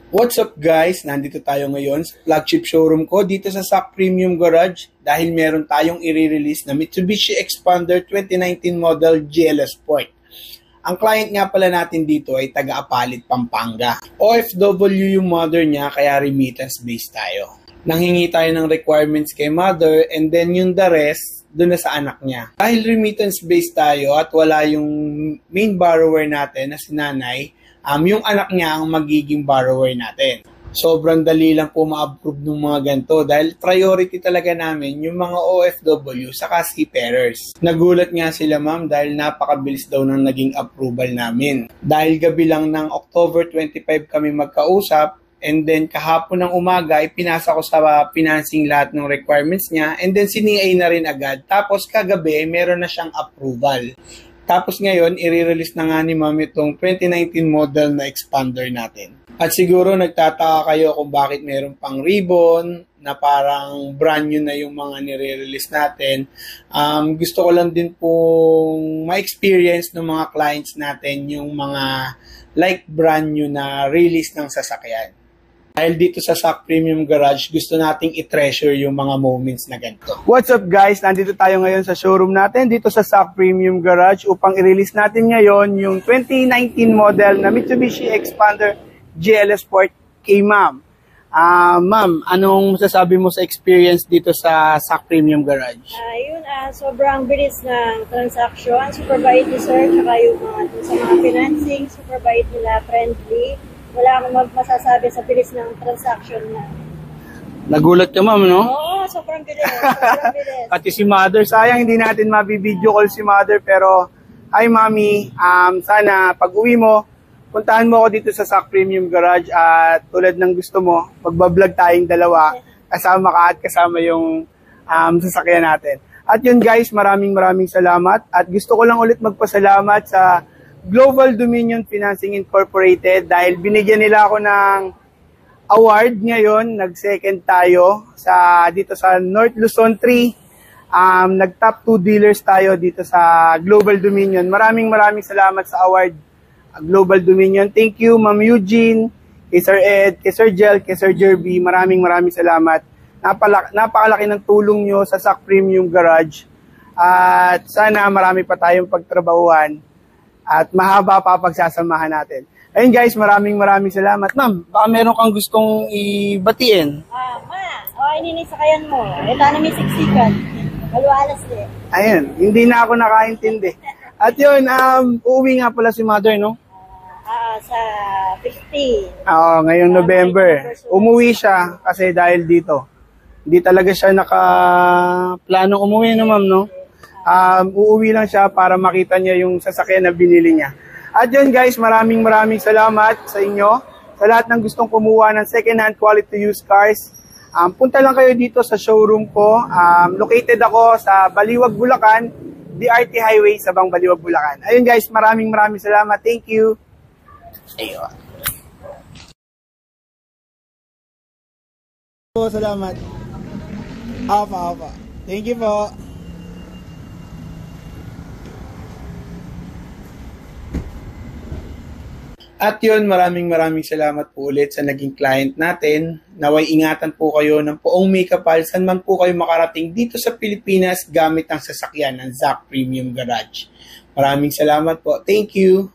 What's up guys? Nandito tayo ngayon sa flagship showroom ko dito sa SAC Premium Garage dahil meron tayong i-release na Mitsubishi Xpander 2019 model GL Sport. Ang client nga pala natin dito ay taga-Apalit, Pampanga. OFW yung mother niya kaya remittance based tayo. Nanghingi tayo ng requirements kay mother and then yung the rest doon na sa anak niya. Dahil remittance based tayo at wala yung main borrower natin na si nanay, yung anak niya ang magiging borrower natin. Sobrang dali lang po ma-approve ng mga ganito dahil priority talaga namin yung mga OFW saka seafarers. Nagulat nga sila ma'am dahil napakabilis daw ng naging approval namin. Dahil gabi lang ng October 25 kami magkausap and then kahapon ng umaga ipinasa ko sa financing lahat ng requirements niya and then sini-A na rin agad. Tapos kagabi meron na siyang approval. Tapos ngayon, i-release na nga ni ma'am itong 2019 model na Xpander natin. At siguro nagtataka kayo kung bakit meron pang ribbon na parang brand new na yung mga nire-release natin. Gusto ko lang din pong ma-experience ng mga clients natin yung mga like brand new na release ng sasakyan. Dahil dito sa SAC Premium Garage, gusto nating i-treasure yung mga moments na ganito. What's up guys? Nandito tayo ngayon sa showroom natin dito sa SAC Premium Garage upang i-release natin ngayon yung 2019 model na Mitsubishi Xpander GL Sport kay ma'am. Ma'am, anong masasabi mo sa experience dito sa SAC Premium Garage? Sobrang bilis ng transaction, super bait ni sir, tsaka yung sa mga financing, super bait nila, friendly. Wala akong masasabi sa bilis ng transaction na. Nagulat ka ma'am, no? Oo, sobrang bilis. Sobrang bilis. Pati si mother, sayang hindi natin mabibideo call si mother pero hi mami, sana pag uwi mo, puntahan mo ako dito sa SAC Premium Garage at tulad ng gusto mo, magbablog tayong dalawa, kasama ka at kasama yung sasakyan natin. At yun guys, maraming salamat at gusto ko lang ulit magpasalamat sa Global Dominion Financing Incorporated dahil binigyan nila ako ng award ngayon, nag-second tayo dito sa North Luzon 3. Nag-top 2 dealers tayo dito sa Global Dominion. Maraming salamat sa award Global Dominion. Thank you Ma'am Eugene, kay Sir Ed, kay Sir Jel, kay Sir Jerby. Maraming salamat. Napakalaki ng tulong nyo sa SAC Premium Garage. At sana marami pa tayong pagtrabahuan. At mahaba pa pagsasamahan natin. Ayun guys, maraming salamat. Ma'am, baka meron kang gustong ibatiin? Inisakayan mo. Ito na may siksikan. Malualas din. Ayun, hindi na ako nakaintindi. At yun, uuwi nga pala si mother, no? Sa 15. Oo, ngayong November. Umuwi siya kasi dahil dito. Hindi talaga siya nakaplanong umuwi, no ma'am, no? Uuwi lang siya para makita niya yung sasakyan na binili niya. At yun guys, maraming salamat sa inyo. Sa lahat ng gustong kumuha ng second-hand quality used cars, punta lang kayo dito sa showroom ko. Located ako sa Baliwag, Bulacan, DRT Highway, Sabang Baliwag, Bulacan. Ayun guys, maraming salamat. Thank you. Ayun. Salamat. Apa. Thank you po. At yun, maraming salamat po ulit sa naging client natin. Naway ingatan po kayo ng poong may kapal saan man po kayo makarating dito sa Pilipinas gamit ang sasakyan ng SAC Premium Garage. Maraming salamat po. Thank you.